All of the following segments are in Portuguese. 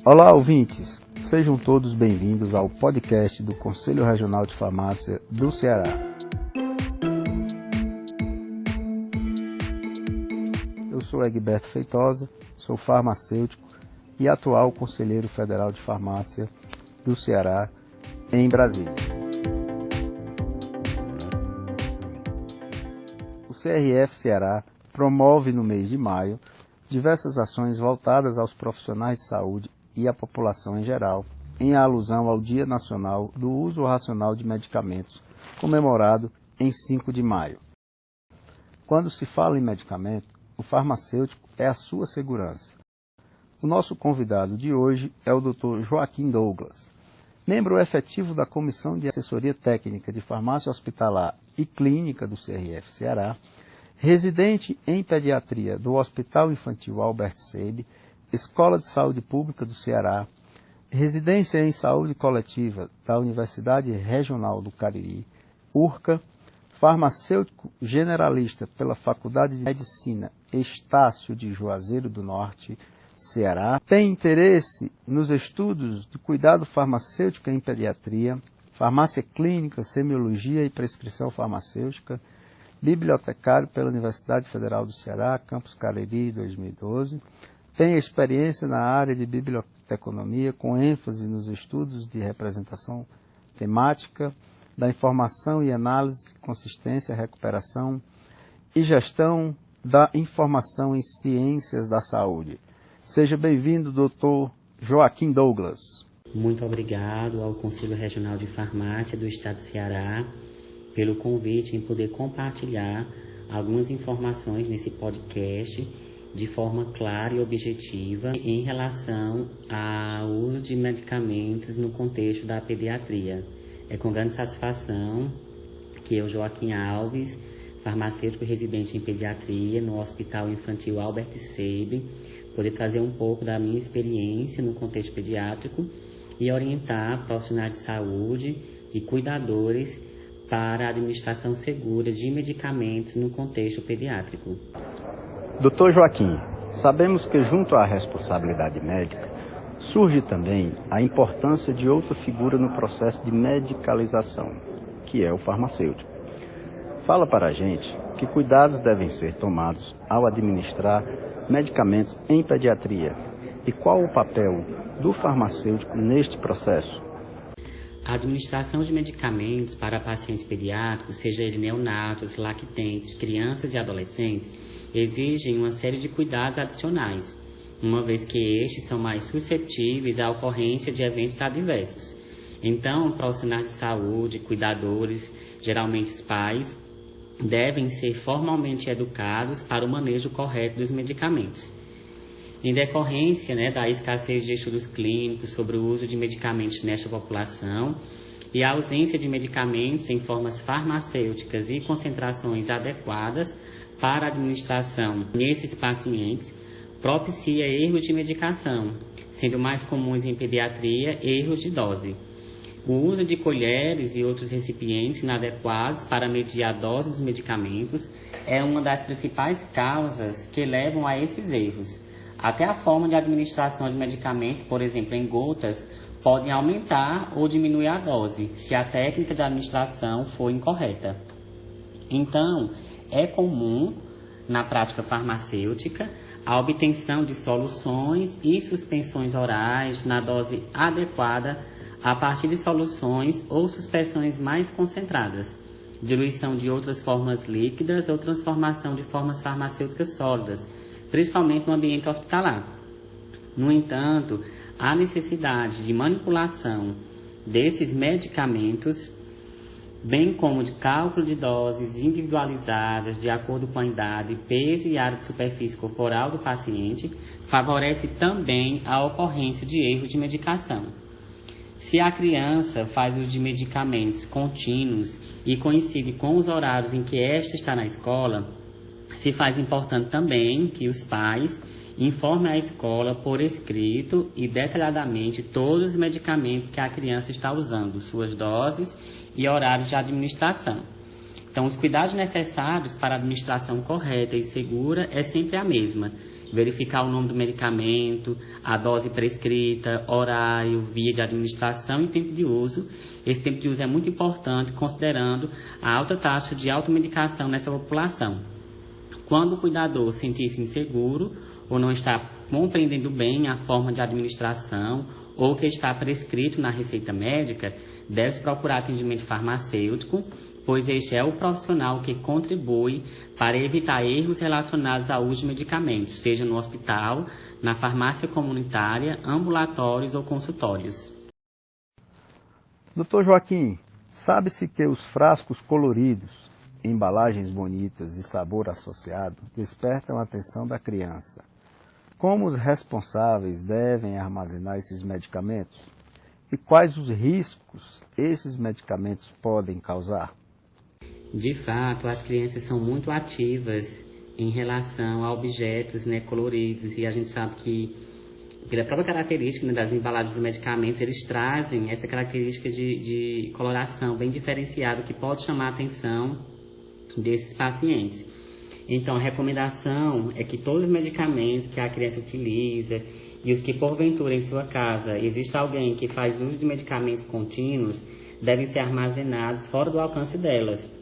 Olá, ouvintes! Sejam todos bem-vindos ao podcast do Conselho Regional de Farmácia do Ceará. Eu sou Egberto Feitosa, sou farmacêutico e atual Conselheiro Federal de Farmácia do Ceará, em Brasília. O CRF Ceará promove no mês de maio diversas ações voltadas aos profissionais de saúde e à população em geral, em alusão ao Dia Nacional do Uso Racional de Medicamentos, comemorado em 5 de maio. Quando se fala em medicamento, o farmacêutico é a sua segurança. O nosso convidado de hoje é o Dr. Joaquim Douglas, membro efetivo da Comissão de Assessoria Técnica de Farmácia Hospitalar e Clínica do CRF Ceará, residente em pediatria do Hospital Infantil Albert Sabin, Escola de Saúde Pública do Ceará, residência em saúde coletiva da Universidade Regional do Cariri, URCA, farmacêutico generalista pela Faculdade de Medicina Estácio de Juazeiro do Norte, Ceará, tem interesse nos estudos de cuidado farmacêutico em pediatria, farmácia clínica, semiologia e prescrição farmacêutica, bibliotecário pela Universidade Federal do Ceará, Campus Cariri, 2012, tem experiência na área de biblioteconomia, com ênfase nos estudos de representação temática, da informação e análise de consistência, recuperação e gestão da informação em ciências da saúde. Seja bem-vindo, Dr. Joaquim Douglas. Muito obrigado ao Conselho Regional de Farmácia do Estado do Ceará pelo convite em poder compartilhar algumas informações nesse podcast de forma clara e objetiva em relação ao uso de medicamentos no contexto da pediatria. É com grande satisfação que eu, Joaquim Alves, farmacêutico residente em pediatria no Hospital Infantil Albert Sabin, poder trazer um pouco da minha experiência no contexto pediátrico e orientar profissionais de saúde e cuidadores para a administração segura de medicamentos no contexto pediátrico. Dr. Joaquim, sabemos que junto à responsabilidade médica, surge também a importância de outra figura no processo de medicalização, que é o farmacêutico. Fala para a gente que cuidados devem ser tomados ao administrar medicamentos em pediatria e qual o papel do farmacêutico neste processo. A administração de medicamentos para pacientes pediátricos, seja eles neonatos, lactentes, crianças e adolescentes, exigem uma série de cuidados adicionais, uma vez que estes são mais suscetíveis à ocorrência de eventos adversos. Então, profissionais de saúde, cuidadores, geralmente os pais, devem ser formalmente educados para o manejo correto dos medicamentos. Em decorrência da escassez de estudos clínicos sobre o uso de medicamentos nesta população e a ausência de medicamentos em formas farmacêuticas e concentrações adequadas para a administração nesses pacientes, propicia erros de medicação, sendo mais comuns em pediatria erros de dose. O uso de colheres e outros recipientes inadequados para medir a dose dos medicamentos é uma das principais causas que levam a esses erros. Até a forma de administração de medicamentos, por exemplo, em gotas, podem aumentar ou diminuir a dose, se a técnica de administração for incorreta. Então, é comum, na prática farmacêutica, a obtenção de soluções e suspensões orais na dose adequada a partir de soluções ou suspensões mais concentradas, diluição de outras formas líquidas ou transformação de formas farmacêuticas sólidas, principalmente no ambiente hospitalar. No entanto, há necessidade de manipulação desses medicamentos, bem como de cálculo de doses individualizadas de acordo com a idade, peso e área de superfície corporal do paciente, favorece também a ocorrência de erros de medicação. Se a criança faz uso de medicamentos contínuos e coincide com os horários em que esta está na escola, se faz importante também que os pais informem a escola por escrito e detalhadamente todos os medicamentos que a criança está usando, suas doses e horários de administração. Então, os cuidados necessários para a administração correta e segura é sempre a mesma, verificar o nome do medicamento, a dose prescrita, horário, via de administração e tempo de uso. Esse tempo de uso é muito importante, considerando a alta taxa de automedicação nessa população. Quando o cuidador sentir-se inseguro ou não está compreendendo bem a forma de administração ou que está prescrito na receita médica, deve procurar atendimento farmacêutico, pois este é o profissional que contribui para evitar erros relacionados ao uso de medicamentos, seja no hospital, na farmácia comunitária, ambulatórios ou consultórios. Dr. Joaquim, sabe-se que os frascos coloridos, embalagens bonitas e sabor associado despertam a atenção da criança. Como os responsáveis devem armazenar esses medicamentos? E quais os riscos esses medicamentos podem causar? De fato, as crianças são muito ativas em relação a objetos, coloridos, e a gente sabe que, pela própria característica, das embalagens dos medicamentos, eles trazem essa característica de coloração bem diferenciada que pode chamar a atenção desses pacientes. Então, a recomendação é que todos os medicamentos que a criança utiliza e os que, porventura, em sua casa existe alguém que faz uso de medicamentos contínuos, devem ser armazenados fora do alcance delas,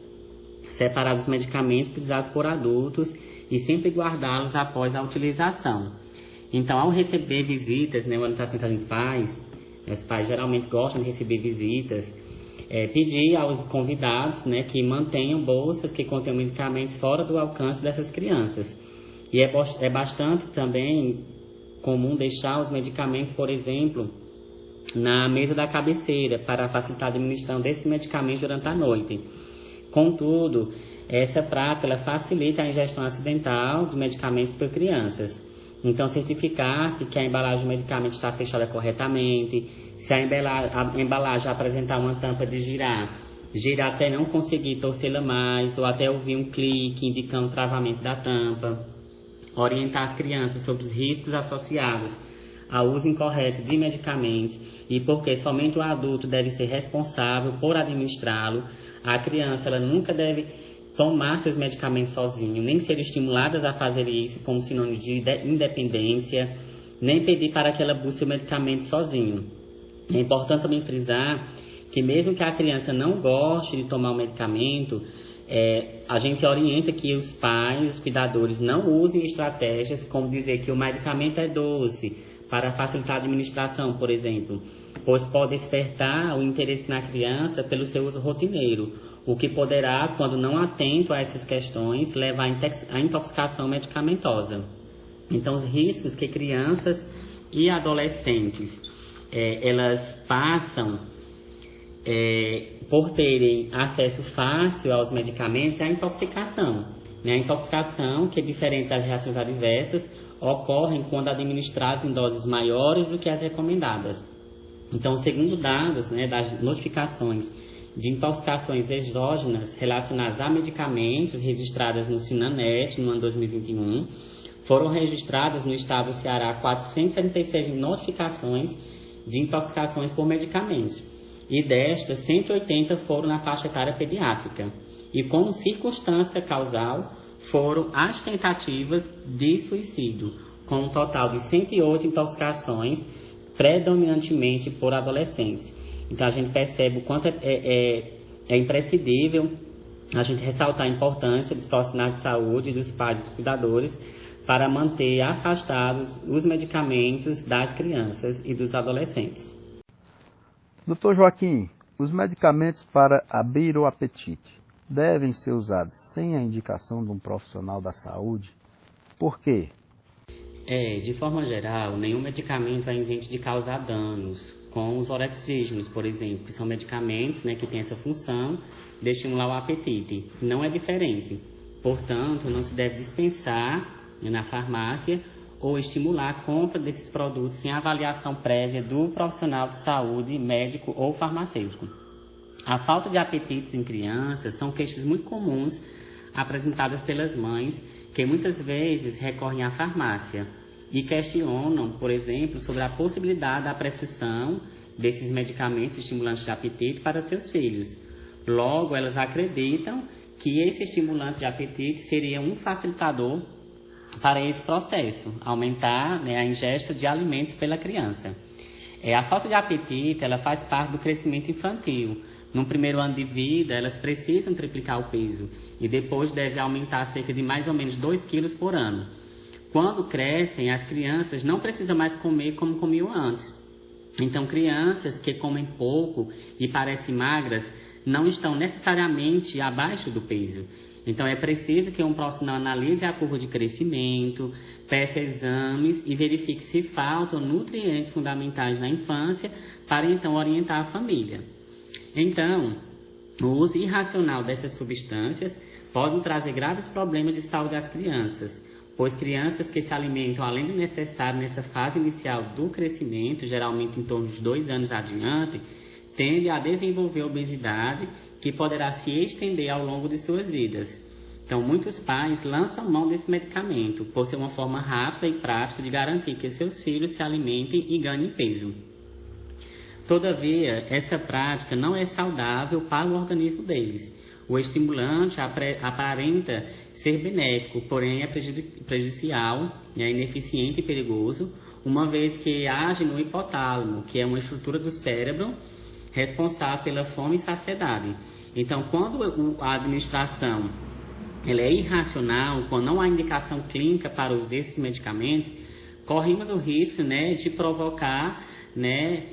separados os medicamentos utilizados por adultos e sempre guardá-los após a utilização. Então, ao receber visitas, uma orientação que a gente faz, os pais geralmente gostam de receber visitas, pedir aos convidados que mantenham bolsas que contenham medicamentos fora do alcance dessas crianças. E é bastante também comum deixar os medicamentos, por exemplo, na mesa da cabeceira, para facilitar a administração desses medicamentos durante a noite. Contudo, essa prática ela facilita a ingestão acidental de medicamentos por crianças. Então, certificar-se que a embalagem do medicamento está fechada corretamente, se a embalagem apresentar uma tampa de girar até não conseguir torcê-la mais, ou até ouvir um clique indicando o travamento da tampa. Orientar as crianças sobre os riscos associados ao uso incorreto de medicamentos e porque somente o adulto deve ser responsável por administrá-lo. A criança ela nunca deve tomar seus medicamentos sozinho, nem ser estimuladas a fazer isso como sinônimo de independência, nem pedir para que ela busque o medicamento sozinho. É importante também frisar que mesmo que a criança não goste de tomar o medicamento, a gente orienta que os pais, os cuidadores, não usem estratégias como dizer que o medicamento é doce para facilitar a administração, por exemplo, pois pode despertar o interesse na criança pelo seu uso rotineiro, o que poderá, quando não atento a essas questões, levar à intoxicação medicamentosa. Então, os riscos que crianças e adolescentes elas passam por terem acesso fácil aos medicamentos é a intoxicação. A intoxicação, que é diferente das reações adversas, ocorrem quando administrados em doses maiores do que as recomendadas. Então, segundo dados das notificações de intoxicações exógenas relacionadas a medicamentos registradas no Sinanet no ano 2021, foram registradas no estado do Ceará 476 notificações de intoxicações por medicamentos, e destas 180 foram na faixa etária pediátrica, e como circunstância causal foram as tentativas de suicídio, com um total de 108 intoxicações, predominantemente por adolescentes. Então a gente percebe o quanto é imprescindível a gente ressaltar a importância dos profissionais de saúde, dos pais, dos cuidadores, para manter afastados os medicamentos das crianças e dos adolescentes. Dr. Joaquim, os medicamentos para abrir o apetite devem ser usados sem a indicação de um profissional da saúde? Por quê? De forma geral, nenhum medicamento é isento de causar danos, com os orexígenos, por exemplo, que são medicamentos que têm essa função de estimular o apetite. Não é diferente. Portanto, não se deve dispensar na farmácia ou estimular a compra desses produtos sem avaliação prévia do profissional de saúde, médico ou farmacêutico. A falta de apetites em crianças são queixas muito comuns apresentadas pelas mães que muitas vezes recorrem à farmácia e questionam, por exemplo, sobre a possibilidade da prescrição desses medicamentos estimulantes de apetite para seus filhos. Logo, elas acreditam que esse estimulante de apetite seria um facilitador para esse processo, aumentar, né, a ingesta de alimentos pela criança. A falta de apetite, ela faz parte do crescimento infantil. No primeiro ano de vida, elas precisam triplicar o peso e depois deve aumentar cerca de mais ou menos 2 quilos por ano. Quando crescem, as crianças não precisam mais comer como comiam antes. Então, crianças que comem pouco e parecem magras não estão necessariamente abaixo do peso. Então, é preciso que um profissional analise a curva de crescimento, peça exames e verifique se faltam nutrientes fundamentais na infância para então orientar a família. Então, o uso irracional dessas substâncias pode trazer graves problemas de saúde às crianças, pois crianças que se alimentam além do necessário nessa fase inicial do crescimento, geralmente em torno de 2 anos adiante, tendem a desenvolver obesidade que poderá se estender ao longo de suas vidas. Então, muitos pais lançam mão desse medicamento, por ser uma forma rápida e prática de garantir que seus filhos se alimentem e ganhem peso. Todavia, essa prática não é saudável para o organismo deles. O estimulante aparenta ser benéfico, porém é prejudicial, ineficiente e perigoso, uma vez que age no hipotálamo, que é uma estrutura do cérebro responsável pela fome e saciedade. Então, quando a administração ela é irracional, quando não há indicação clínica para o uso desses medicamentos, corremos o risco, de provocar,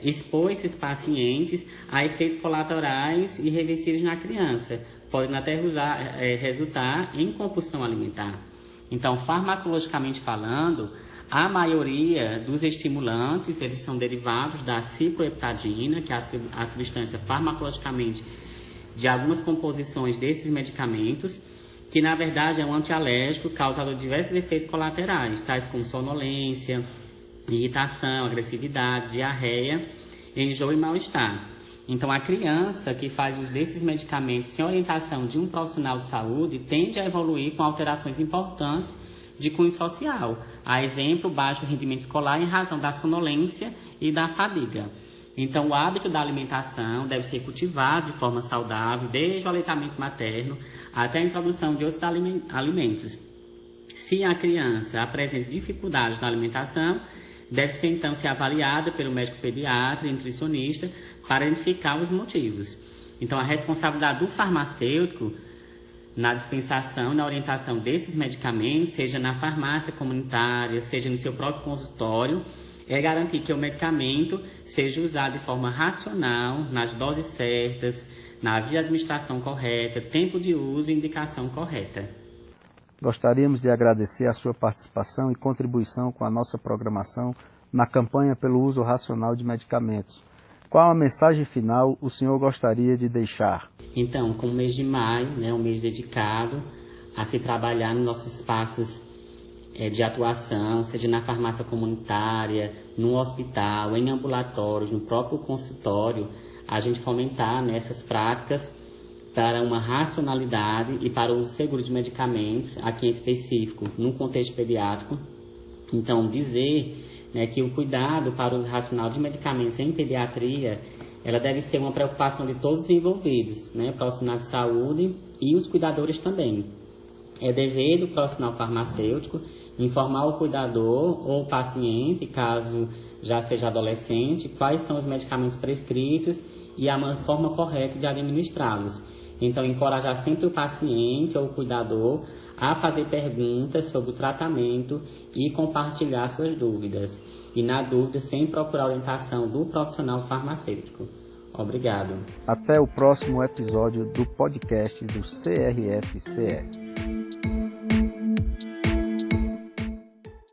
expor esses pacientes a efeitos colaterais irreversíveis na criança, podem até resultar em compulsão alimentar. Então, farmacologicamente falando, a maioria dos estimulantes, eles são derivados da cicloheptadina, que é a substância farmacologicamente de algumas composições desses medicamentos, que na verdade é um antialérgico causador de diversos efeitos colaterais, tais como sonolência, irritação, agressividade, diarreia, enjoo e mal-estar. Então, a criança que faz uso desses medicamentos sem orientação de um profissional de saúde tende a evoluir com alterações importantes de cunho social, a exemplo, baixo rendimento escolar em razão da sonolência e da fadiga. Então, o hábito da alimentação deve ser cultivado de forma saudável, desde o aleitamento materno até a introdução de outros alimentos. Se a criança apresenta dificuldades na alimentação, deve ser então ser avaliada pelo médico pediatra e nutricionista para identificar os motivos. Então, a responsabilidade do farmacêutico na dispensação e na orientação desses medicamentos, seja na farmácia comunitária, seja no seu próprio consultório, é garantir que o medicamento seja usado de forma racional, nas doses certas, na via de administração correta, tempo de uso e indicação correta. Gostaríamos de agradecer a sua participação e contribuição com a nossa programação na campanha pelo uso racional de medicamentos. Qual a mensagem final o senhor gostaria de deixar? Então, como mês de maio, um mês dedicado a se trabalhar nos nossos espaços de atuação, seja na farmácia comunitária, no hospital, em ambulatórios, no próprio consultório, a gente fomentar essas práticas para uma racionalidade e para o uso seguro de medicamentos, aqui em específico, no contexto pediátrico. Então, dizer que o cuidado para o uso racional de medicamentos em pediatria, ela deve ser uma preocupação de todos os envolvidos, profissionais de saúde e os cuidadores também. É dever do profissional farmacêutico informar o cuidador ou o paciente, caso já seja adolescente, quais são os medicamentos prescritos e a forma correta de administrá-los. Então, encorajar sempre o paciente ou o cuidador a fazer perguntas sobre o tratamento e compartilhar suas dúvidas. E, na dúvida, sempre procurar a orientação do profissional farmacêutico. Obrigado. Até o próximo episódio do podcast do CRF-CE.